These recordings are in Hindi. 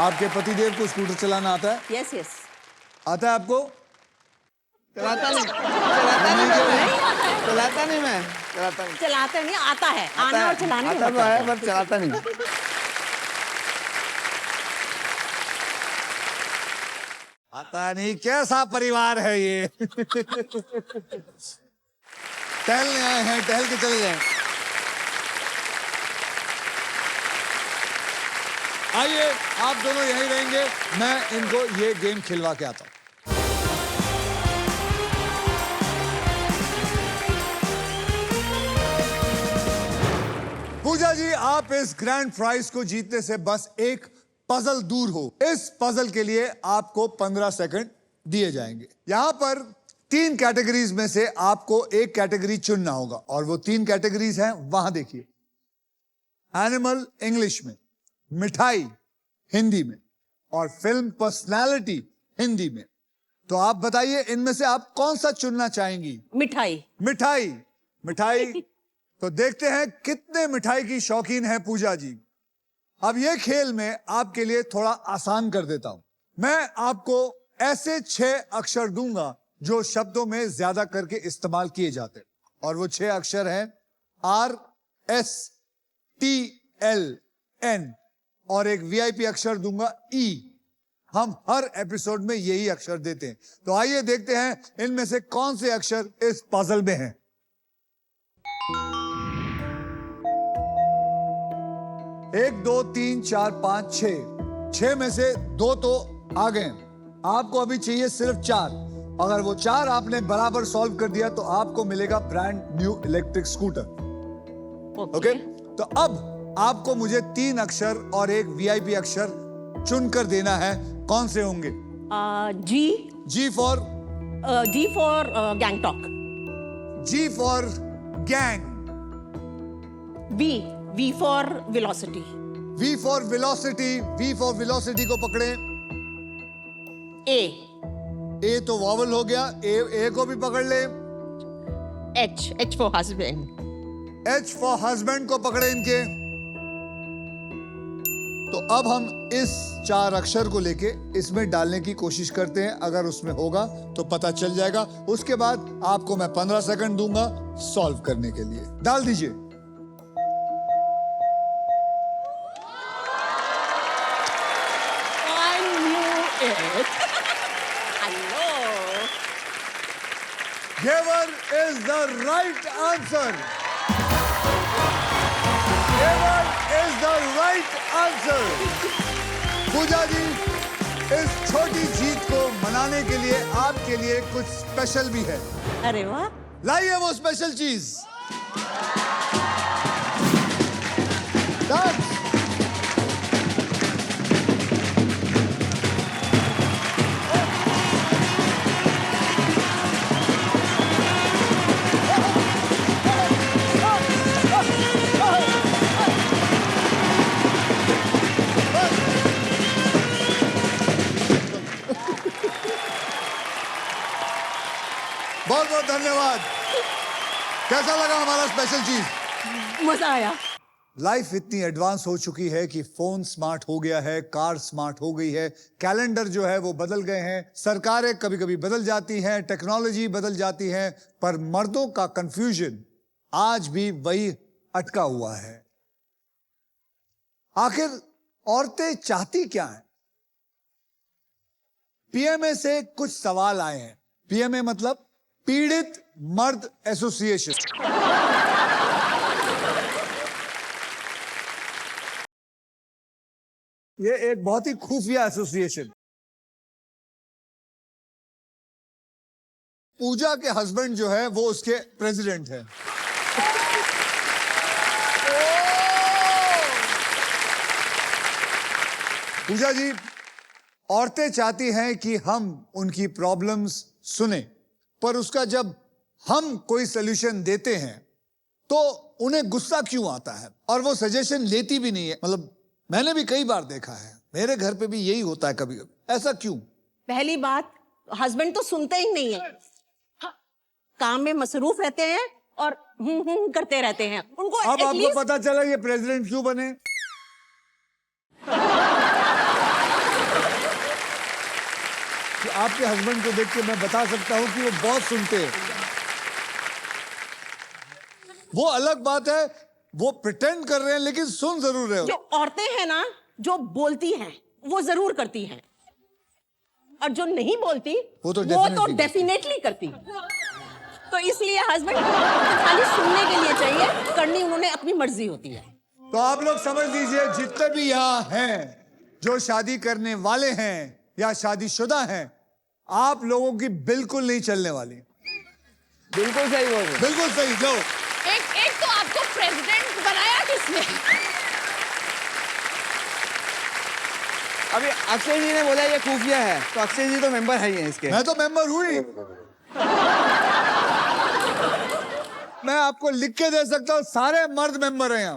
आपके पतिदेव को स्कूटर चलाना आता है? Yes yes. आता है आपको? चलाता नहीं मैं। चलाता नहीं, आता है। आना और चलाने में आता तो है पर चलाता नहीं। आता नहीं, कैसा परिवार है ये। टहलने आए हैं, टहल के चले जाएं। आइए, आप दोनों यहीं रहेंगे, मैं इनको ये गेम खिलवा के आता हूं। पूजा जी, आप इस ग्रैंड प्राइज को जीतने से बस एक पजल दूर हो। इस पजल के लिए आपको 15 सेकंड दिए जाएंगे। यहां पर 3 कैटेगरीज में से आपको एक कैटेगरी चुनना होगा और वो 3 कैटेगरीज हैं, वहां देखिए। एनिमल इंग्लिश में, मिठाई हिंदी में और फिल्म पर्सनालिटी हिंदी में। तो आप बताइए इनमें से आप कौन सा चुनना चाहेंगी? मिठाई। मिठाई। मिठाई। तो देखते हैं कितने मिठाई की शौकीन है पूजा जी। अब ये खेल में आपके लिए थोड़ा आसान कर देता हूं। मैं आपको ऐसे 6 अक्षर दूंगा जो शब्दों में ज्यादा करके इस्तेमाल किए जाते हैं और वो 6 अक्षर हैं RSTLN और एक VIP अक्षर दूंगा E। हम हर एपिसोड में यही अक्षर देते हैं। तो आइए देखते हैं इनमें से कौन से अक्षर इस पजल में हैं। 1 2 3 4 5 6 में से 2 तो आ गए। आपको अभी चाहिए सिर्फ 4। अगर वो 4 आपने बराबर सॉल्व कर दिया तो आपको मिलेगा brand new electric scooter. Okay? तो अब आपको मुझे 3 अक्षर और एक VIP अक्षर चुनकर देना है। कौन से होंगे? G for Gangtok. G for gang. V for velocity. V for velocity. V for velocity को पकड़े। A तो वॉवल हो गया। A को भी पकड़ ले। H for husband. H for husband को पकड़े इनके। तो अब हम इस 4 अक्षर को लेके इसमें डालने की कोशिश करते हैं। अगर उसमें होगा तो पता चल जाएगा। उसके बाद आपको मैं 15 सेकंड दूंगा सॉल्व करने के लिए। डाल दीजिए। Giver is the right answer. Giver is the right answer. पूजा जी, इस छोटी जीत को मनाने के लिए आपके लिए कुछ स्पेशल भी है। अरे वाह। लाइए वो स्पेशल चीज। डांस। बहुत बहुत धन्यवाद। कैसा लगा हमारा स्पेशल चीज? मजा आया। लाइफ इतनी एडवांस हो चुकी है कि फोन स्मार्ट हो गया है, कार स्मार्ट हो गई है, कैलेंडर जो है वो बदल गए हैं, सरकारें कभी कभी बदल जाती हैं, टेक्नोलॉजी बदल जाती है, पर मर्दों का कंफ्यूजन आज भी वही अटका हुआ है। आखिर औरतें चाहती क्या हैं? PMA से कुछ सवाल आए हैं। PMA मतलब पीड़ित मर्द एसोसिएशन। ये एक बहुत ही खुफिया एसोसिएशन। पूजा के हस्बैंड जो है वो उसके प्रेसिडेंट है। पूजा जी, औरतें चाहती हैं कि हम उनकी प्रॉब्लम्स सुने, पर उसका जब हम कोई सलूशन देते हैं तो उन्हें गुस्सा क्यों आता है और वो सजेशन लेती भी नहीं है। मतलब मैंने भी कई बार देखा है, मेरे घर पे भी यही होता है कभी कभी। ऐसा क्यों? पहली बात, हस्बैंड तो सुनते ही नहीं है, काम में मसरूफ रहते हैं और करते रहते हैं। उनको अब आपको पता चला ये प्रेसिडेंट क्यों बने? कि आपके हस्बैंड को देख के मैं बता सकता हूं कि वो बहुत सुनते हैं। वो अलग बात है, वो प्रिटेंड कर रहे हैं लेकिन सुन जरूर रहे हो। जो औरतें हैं ना, जो बोलती हैं वो जरूर करती हैं, और जो नहीं बोलती वो तो डेफिनेटली करती। तो इसलिए हस्बैंड खाली सुनने के लिए चाहिए, करनी उन्होंने अपनी मर्जी होती है। तो आप लोग समझ लीजिए, जितने भी यहाँ हैं जो शादी करने वाले हैं या शादीशुदा हैं, आप लोगों की बिल्कुल नहीं चलने वाली। बिल्कुल सही बोल रहे हो। बिल्कुल सही। जो एक तो आपको प्रेसिडेंट बनाया किसने? अभी अक्षय जी ने बोला ये खुफिया है, तो अक्षय जी तो मेंबर है ही हैं इसके। मैं तो मेंबर हुई। मैं आपको लिख के दे सकता हूं, सारे मर्द मेंबर हैं यहाँ।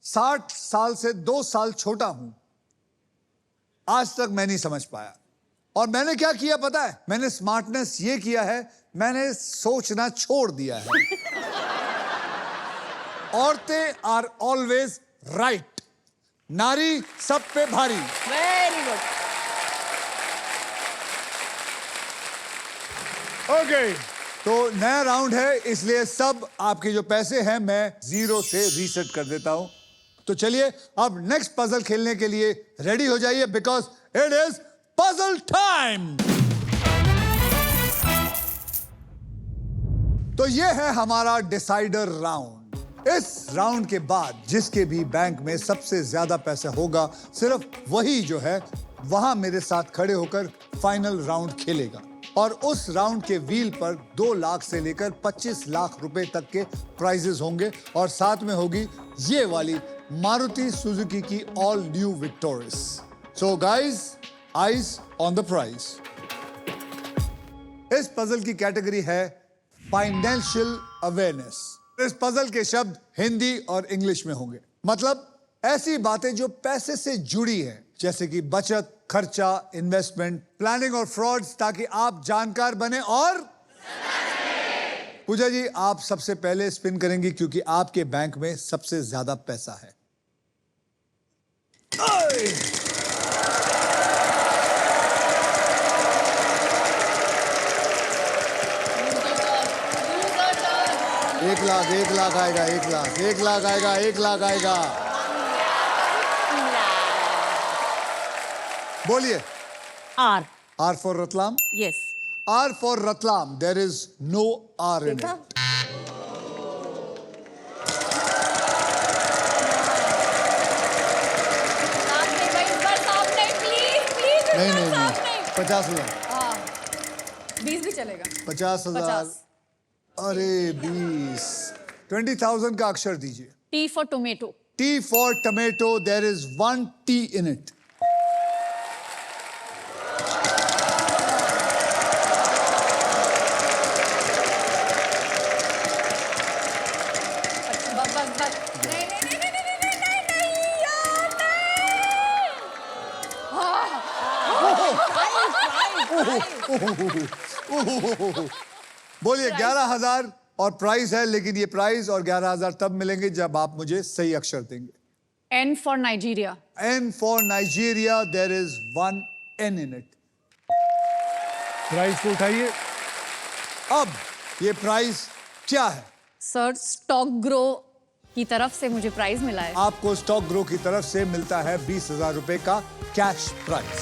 60 साल से 2 साल छोटा हूं, आज तक मैं नहीं समझ पाया। और मैंने क्या किया पता है? मैंने स्मार्टनेस ये किया है, मैंने सोचना छोड़ दिया है। औरतें आर ऑलवेज राइट, नारी सब पे भारी। Very good. ओके, तो नया राउंड है, इसलिए सब आपके जो पैसे हैं मैं 0 से रीसेट कर देता हूं। तो चलिए अब नेक्स्ट पजल खेलने के लिए रेडी हो जाइए, because it is puzzle time. तो ये है हमारा डिसाइडर राउंड। इस राउंड के बाद जिसके भी बैंक में सबसे ज्यादा पैसा होगा, सिर्फ वही जो है वहां मेरे साथ खड़े होकर फाइनल राउंड खेलेगा। और उस राउंड के व्हील पर 2 लाख से लेकर 25 लाख रुपए तक के प्राइजेस होंगे, और साथ में होगी ये वाली मारुति सुजुकी की all new Victoris. So guys, eyes on the prize. इस पजल की कैटेगरी है फाइनेंशियल अवेयरनेस। इस पजल के शब्द हिंदी और इंग्लिश में होंगे, मतलब ऐसी बातें जो पैसे से जुड़ी हैं, जैसे कि बचत, खर्चा, इन्वेस्टमेंट, प्लानिंग और फ्रॉड्स, ताकि आप जानकार बने। और पूजा जी, आप सबसे पहले स्पिन करेंगी क्योंकि आपके बैंक में सबसे ज्यादा पैसा है। एक लाख आएगा, 1 लाख आएगा, 1 लाख आएगा। बोलिए। R. R for Ratlam? Yes. R for Ratlam. There is no R in देखा? it. सामने भाई, इस बार सामने, प्लीज प्लीज इस नहीं बार नहीं सामने। नहीं, 50,000। हाँ, 20 भी चलेगा। 50,000। 50। अरे 20। 20,000 का अक्षर दीजिए। T for tomato. T for tomato. There is 1 T in it. बस। नहीं यार, नहीं। बोलिए। 11,000 और प्राइस है, लेकिन ये प्राइस और 11,000 तब मिलेंगे जब आप मुझे सही अक्षर देंगे। N for Nigeria. N for Nigeria. There is 1 N in it. Price को उठाइए। अब ये प्राइस क्या है? सर, स्टॉक ग्रो की तरफ से मुझे प्राइज मिला है। आपको स्टॉक ग्रो की तरफ से मिलता है 20,000 रुपए का कैश प्राइस।